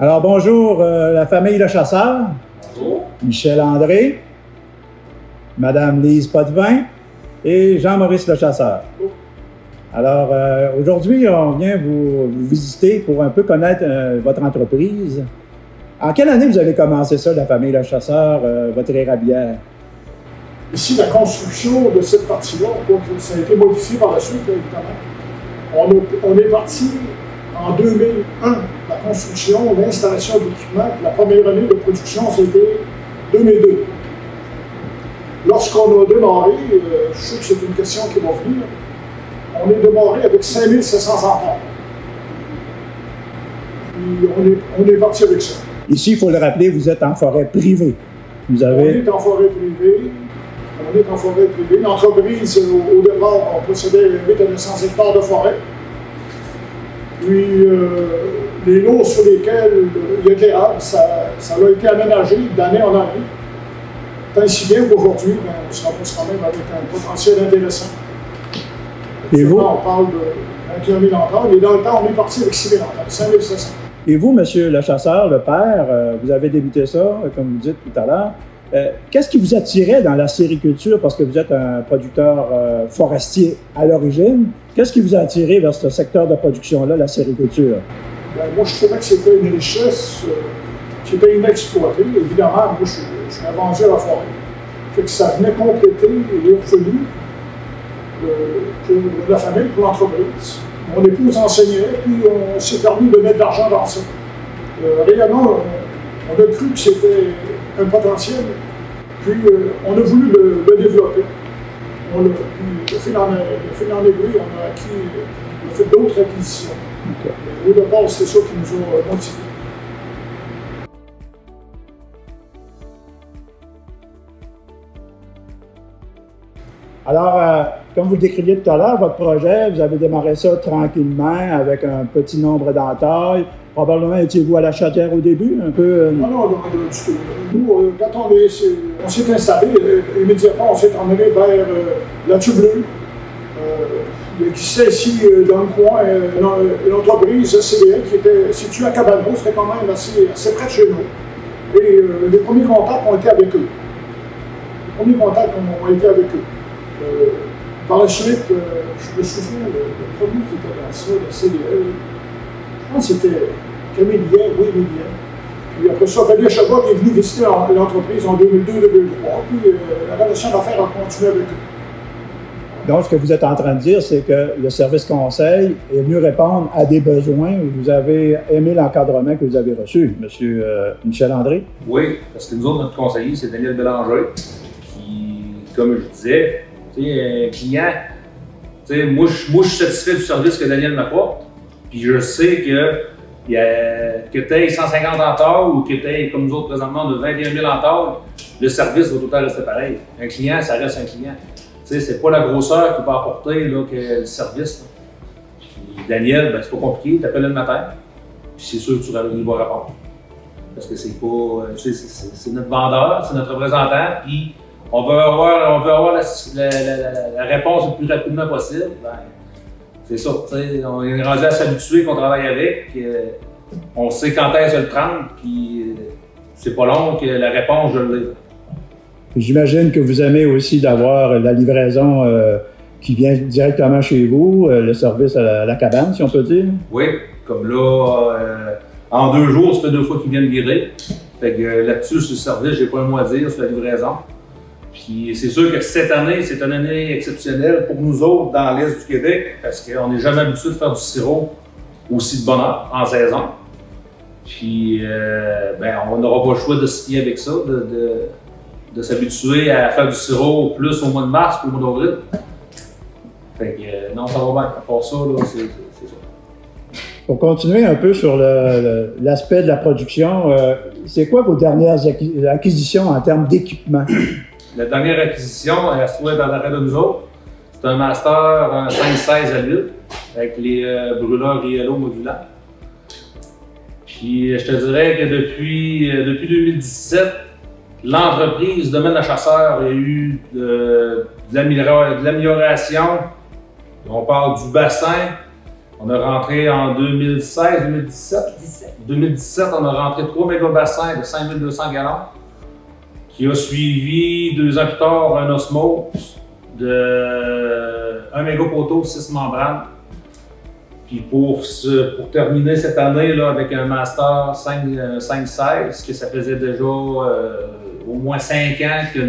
Alors bonjour la famille Le Chasseur. Bonjour. Michel André, Madame Lise Potvin et Jean-Maurice Le Chasseur. Alors aujourd'hui, on vient vous visiter pour un peu connaître votre entreprise. En quelle année vous avez commencé ça, la famille Le Chasseur, votre érablière? Ici, la construction de cette partie-là, ça a été modifié par la suite, là, évidemment. On est parti en 2001, la construction, l'installation d'équipement. La première année de production, c'était 2002. Lorsqu'on a démarré, je sais que c'est une question qui va venir, on est démarré avec 5700 ampères. Puis on est parti avec ça. Ici, il faut le rappeler, vous êtes en forêt privée. Vous avez... On est en forêt privée. L'entreprise, au départ, on possédait 800 hectares de forêt. Puis, les lots sur lesquels il y a de l'érable, ça a été aménagé d'année en année. Tant si bien qu'aujourd'hui, on se rapproche quand même avec un potentiel intéressant. Et vous? On parle de 21 000 hectares, mais dans le temps, on est parti avec 6 000 hectares, 5 700. Et vous, Monsieur Le Chasseur, le père, vous avez débuté ça, comme vous dites tout à l'heure. Qu'est-ce qui vous attirait dans la sériculture, parce que vous êtes un producteur forestier à l'origine? Qu'est-ce qui vous a attiré vers ce secteur de production-là, la sériculture? Ben, moi, je trouvais que c'était une richesse qui était inexploitée. Évidemment, moi, je suis vendu à la forêt. Fait que ça venait compléter les revenus pour la famille, pour l'entreprise. Mon épouse enseignait, puis on s'est permis de mettre de l'argent dans ça. Réellement, on a cru que c'était un potentiel, puis on a voulu le développer. Puis, de fil en aiguille, on a fait d'autres acquisitions. Okay. Au départ, c'est ça qui nous a motivés. Alors, comme vous le décriviez tout à l'heure, votre projet, vous avez démarré ça tranquillement, avec un petit nombre d'entailles. Probablement étiez-vous à la chatière au début, un peu? Non, du tout. Nous, quand on s'est installé, immédiatement, on s'est emmené vers la Tue-Bleue. Il existait ici, dans le coin, une entreprise CDL qui était située à Cabanos, c'était quand même assez près de chez nous. Et les premiers contacts ont été avec eux. Par la suite, je me souviens, le premier qui était dans ça, le CDL, je pense que c'était Camille Lien, oui, Lien. Puis après ça, Fabien Chabot est venu visiter l'entreprise en 2002-2003, puis la relation d'affaires a continué avec eux. Donc, ce que vous êtes en train de dire, c'est que le service conseil est venu répondre à des besoins. Vous avez aimé l'encadrement que vous avez reçu, M. Michel André? Oui, parce que nous autres, notre conseiller, c'est Daniel Bélanger, qui, comme je disais, un client, moi je suis satisfait du service que Daniel m'apporte, puis je sais que tu aies 150 hectares ou que tu aies, comme nous autres présentement, de 21 000 hectares, le service va tout le temps rester pareil. Un client, ça reste un client. C'est pas la grosseur qui peut apporter là, que le service. Puis Daniel, ben, c'est pas compliqué, tu appelles le matin, puis c'est sûr que tu vas répondre. Parce que c'est pas. C'est notre vendeur, c'est notre représentant, puis on veut avoir la réponse le plus rapidement possible. Ben, c'est ça, on est rendu à s'habituer qu'on travaille avec, on sait quand est-ce le prendre, puis c'est pas long que la réponse, je l'ai. J'imagine que vous aimez aussi d'avoir la livraison qui vient directement chez vous, le service à la cabane, si on peut dire. Oui, comme là, en 2 jours, ça fait 2 fois qu'ils viennent livrer. Fait que là-dessus, sur le service, j'ai pas un mot à dire sur la livraison. Puis c'est sûr que cette année, c'est une année exceptionnelle pour nous autres dans l'Est du Québec, parce qu'on n'est jamais habitué de faire du sirop aussi de bonne heure, en saison. Puis ben, on n'aura pas le choix de se fier avec ça, de s'habituer à faire du sirop plus au mois de mars qu'au mois d'avril. Fait que non, ça va bien. À part ça, c'est ça. Pour continuer un peu sur l'aspect de la production, c'est quoi vos dernières acquisitions en termes d'équipement? La dernière acquisition, elle se trouvait dans l'arrêt de nous autres. C'est un master 5-16 à l'huile avec les brûleurs Riello modulaires. Puis je te dirais que depuis 2017, l'entreprise Domaine Le Chasseur a eu de l'amélioration. On parle du bassin, On a rentré en 2016, 2017. 2017, on a rentré 3 méga-bassins de 5200 gallons, qui a suivi 2 ans plus tard un osmose de 1 méga-poteau, 6 membranes. Puis pour terminer cette année là, avec un master 5-16, que ça faisait déjà au moins 5 ans que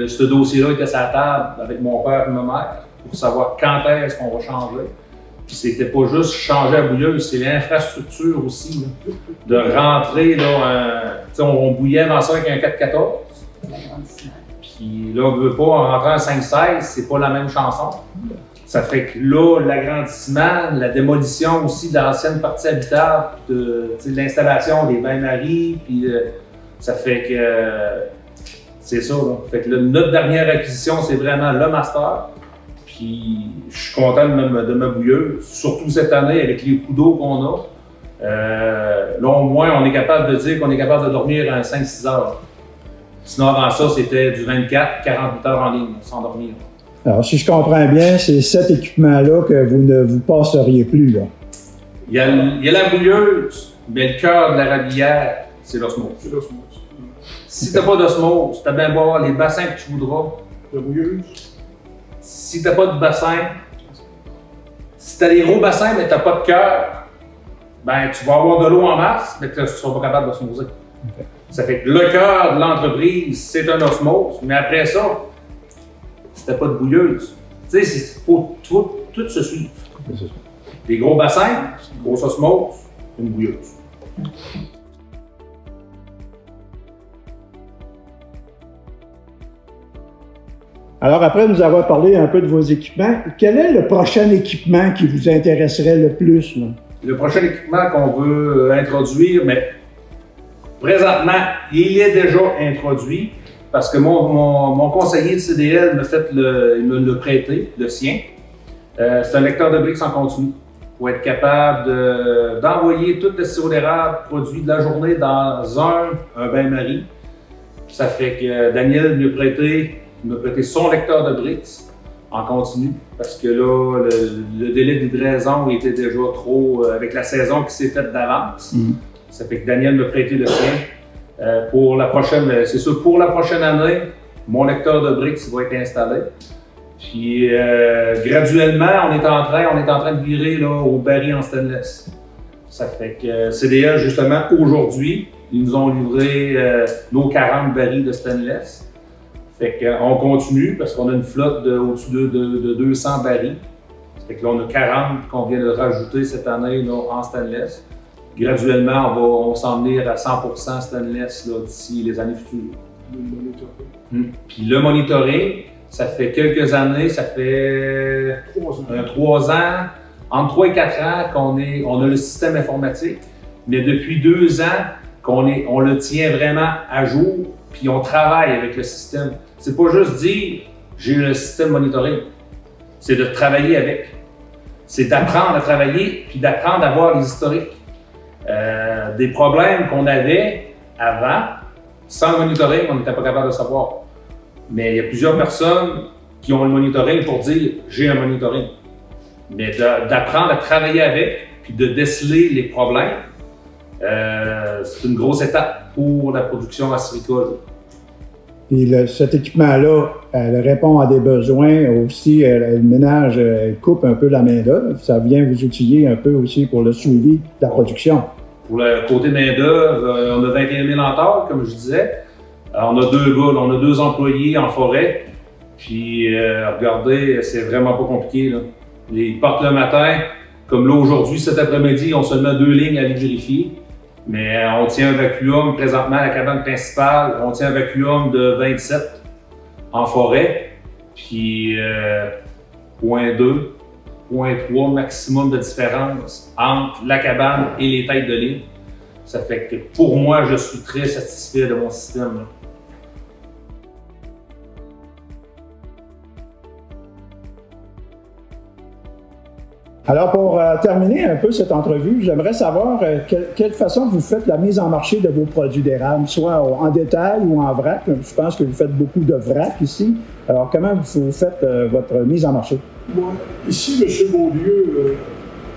ce dossier-là était sur la table avec mon père et ma mère pour savoir quand est-ce qu'on va changer. Puis c'était pas juste changer la bouilleuse, c'est l'infrastructure aussi. Là, de rentrer, là, on bouillait avant ça avec un 414. Puis là, on ne veut pas en rentrer un 5-16, c'est pas la même chanson. Ça fait que là, l'agrandissement, la démolition aussi de l'ancienne partie habitable, de l'installation des bains-maries, puis ça fait que c'est ça. Là. Fait que là, notre dernière acquisition, c'est vraiment le master. Puis je suis content de ma bouilleuse, surtout cette année avec les coups d'eau qu'on a. Là, au moins, on est capable de dire qu'on est capable de dormir à 5-6 heures. Sinon, avant ça, c'était du 24-48 heures en ligne, sans dormir. Alors, si je comprends bien, c'est cet équipement-là que vous ne vous passeriez plus, là. Il y a la bouilleuse, mais le cœur de la rabillaire, c'est l'osmose. C'est l'osmose. Si tu n'as pas d'osmose, tu as bien beau avoir les bassins que tu voudras. La bouilleuse. Si tu n'as pas de bassin, si tu as des gros bassins mais tu n'as pas de cœur, ben tu vas avoir de l'eau en masse, mais tu ne seras pas capable d'osmoser. Okay. Ça fait que le cœur de l'entreprise, c'est un osmose, mais après ça, si tu n'as pas de bouilleuse, tu sais, il faut tout se suivre. Des gros bassins, grosse osmose, une bouilleuse. Alors, après nous avoir parlé un peu de vos équipements, quel est le prochain équipement qui vous intéresserait le plus, là? Le prochain équipement qu'on veut introduire, mais présentement, il est déjà introduit parce que mon conseiller de CDL me l'a prêté, le sien. C'est un lecteur de briques en continu pour être capable d'envoyer tout le sirop d'érable produit de la journée dans un bain-marie. Ça fait que Daniel m'a prêté son lecteur de briques en continu parce que là, le délai de livraison était déjà trop avec la saison qui s'est faite d'avance. Ça fait que Daniel m'a prêté le sien. Pour la prochaine, c'est sûr, pour la prochaine année, mon lecteur de briques va être installé. Puis graduellement, on est en train de virer là, au baril en stainless. Ça fait que CDL, justement, aujourd'hui, ils nous ont livré nos 40 barils de stainless. Fait qu'on continue parce qu'on a une flotte au-dessus de 200 barils. Fait que là, on a 40 qu'on vient de rajouter cette année là, en stainless. Graduellement, on va s'en venir à 100% stainless d'ici les années futures. Puis le monitoring, ça fait quelques années, ça fait 3 ans, entre 3 et 4 ans qu'on a le système informatique, mais depuis 2 ans qu'on le tient vraiment à jour, puis on travaille avec le système. C'est pas juste dire j'ai le système monitoring, c'est de travailler avec. C'est d'apprendre à travailler, puis d'apprendre à voir les historiques. Des problèmes qu'on avait avant, sans le monitoring, on n'était pas capable de savoir. Mais il y a plusieurs personnes qui ont le monitoring pour dire j'ai un monitoring. Mais d'apprendre à travailler avec, puis de déceler les problèmes, c'est une grosse étape pour la production acéricole. Puis cet équipement-là, elle répond à des besoins aussi, elle ménage, elle coupe un peu la main-d'œuvre. Ça vient vous outiller un peu aussi pour le suivi de la production. Pour le côté main-d'œuvre, on a 21 000 hectares, comme je disais. On a 2 gars, on a 2 employés en forêt. Puis regardez, c'est vraiment pas compliqué, là. Ils partent le matin, comme là aujourd'hui, cet après-midi, ils ont seulement 2 lignes à aller vérifier. Mais on tient un vacuum présentement à la cabane principale, on tient un vacuum de 27 en forêt, puis 0.2, 0.3 maximum de différence entre la cabane et les têtes de ligne. Ça fait que pour moi, je suis très satisfait de mon système, là. Alors, pour terminer un peu cette entrevue, j'aimerais savoir quelle façon vous faites la mise en marché de vos produits d'érable, soit en détail ou en vrac. Je pense que vous faites beaucoup de vrac ici. Alors, comment vous faites votre mise en marché? Bon, ici, M. Beaulieu,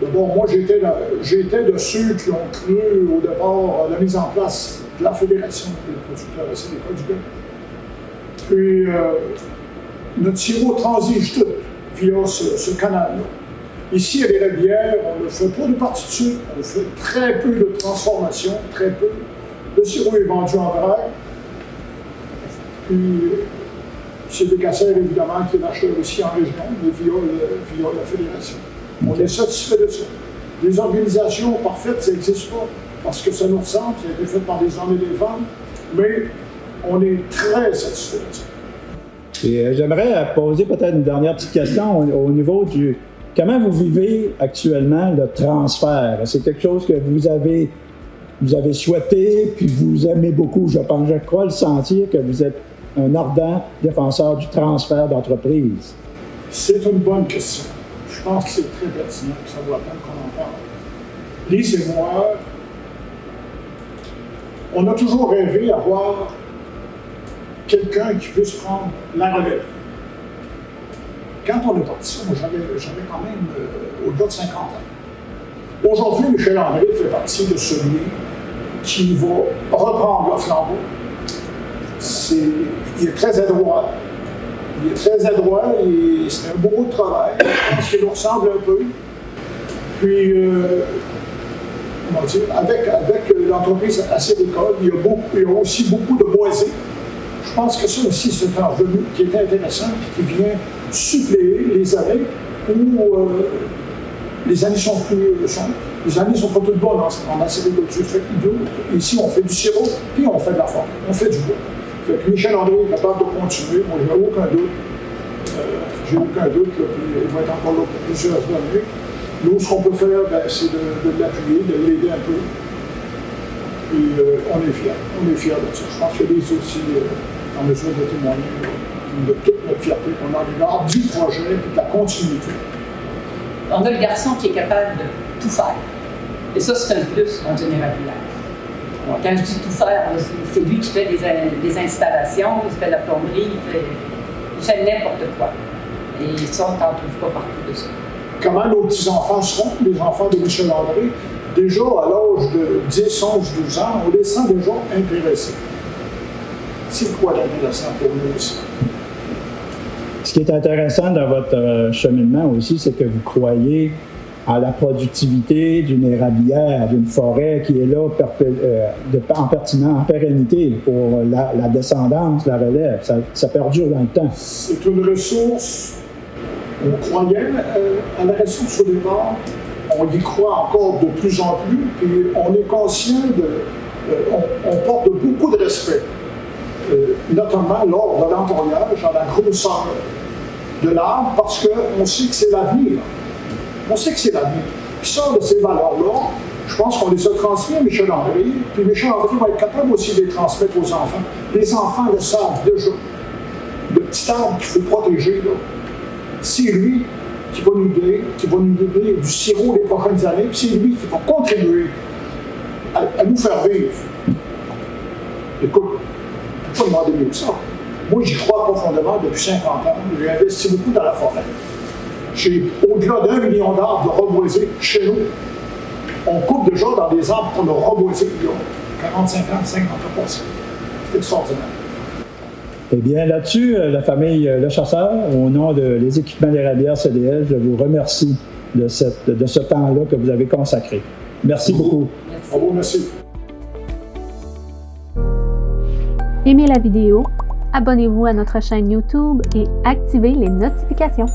d'abord, moi, j'étais de ceux qui ont cru au départ à la mise en place de la Fédération des producteurs acédicoles du Québec. Puis, notre sirop transige tout via ce canal-là. Ici, à l'Érablière, on ne fait pas de partie de sucre, on fait très peu de transformation, très peu. Le sirop est vendu en vrac. Puis, c'est Bécassères, évidemment, qui est l'acheteur ici en région, mais via la Fédération. On est satisfait de ça. Les organisations parfaites, ça n'existe pas, parce que ça nous ressemble, ça a été fait par des hommes et des femmes, mais on est très satisfait de ça. Et j'aimerais poser peut-être une dernière petite question au niveau du... Comment vous vivez actuellement le transfert? C'est quelque chose que vous avez souhaité, puis vous aimez beaucoup, je crois le sentir que vous êtes un ardent défenseur du transfert d'entreprise. C'est une bonne question. Je pense que c'est très pertinent, que ça vaut la peine qu'on en parle. Lise et moi, on a toujours rêvé d'avoir quelqu'un qui puisse prendre la relève. Quand on est parti, moi j'avais quand même au-delà de 50 ans. Aujourd'hui, Michel André fait partie de celui qui va reprendre le flambeau. Il est très adroit. Il est très adroit et c'est un beau travail. Je pense qu'il nous ressemble un peu. Puis, comment dire, avec l'entreprise acédicole, il y a aussi beaucoup de boisés. Je pense que ça aussi, c'est un revenu qui est intéressant et qui vient suppléer les années où les années sont plus sombres. Les années ne sont pas toutes bonnes en acédiculture. Ici, on fait du sirop, puis on fait de la forme, on fait du bois. Fait que Michel André est capable de continuer, moi je n'ai aucun doute. J'ai aucun doute, là, puis il va être encore là pour plusieurs années. Nous, ce qu'on peut faire, c'est de l'appuyer, de l'aider un peu. Puis on est fiers. On est fiers de ça. Je pense que les aussi en mesure de témoigner de toute notre fierté qu'on a à l'égard du projet et de la continuité. On a le garçon qui est capable de tout faire. Et ça, c'est un plus dans une érablière. Quand je dis tout faire, c'est lui qui fait des installations, il fait la plomberie, il fait n'importe quoi. Et ça, on n'en trouve pas partout de ça. Comment nos petits-enfants seront, les enfants de Michel André? Déjà, à l'âge de 10, 11, 12 ans, on les sent déjà intéressés. C'est quoi d'intéressant pour nous aussi? Ce qui est intéressant dans votre cheminement aussi, c'est que vous croyez à la productivité d'une érablière, d'une forêt qui est là en pérennité pour la descendance, la relève. Ça perdure dans le temps. C'est une ressource, on croyait à la ressource au départ, on y croit encore de plus en plus, puis on est conscient on porte beaucoup de respect, notamment lors de l'entourage, à la grosseur de l'arbre, parce qu'on sait que c'est l'avenir. On sait que c'est l'avenir. Puis ça, de ces valeurs-là, je pense qu'on les a transmis à Michel André, puis Michel André va être capable aussi de les transmettre aux enfants. Les enfants le savent déjà. Le petit arbre qu'il faut protéger, c'est lui qui va nous donner du sirop les prochaines années, puis c'est lui qui va contribuer à nous faire vivre. Écoute, je ne peux pas demander mieux que ça. Moi, j'y crois profondément depuis 50 ans. J'ai investi beaucoup dans la forêt. J'ai au-delà d'1 million d'arbres de reboisés chez nous. On coupe déjà dans des arbres qu'on a reboisés il y a 45 ans, 50 ans passés. C'est extraordinaire. Eh bien, là-dessus, la famille Le Chasseur, au nom des équipements d'érablière CDL, je vous remercie de ce temps-là que vous avez consacré. Merci beaucoup. Merci. Bravo, merci. Aimez la vidéo, abonnez-vous à notre chaîne YouTube et activez les notifications.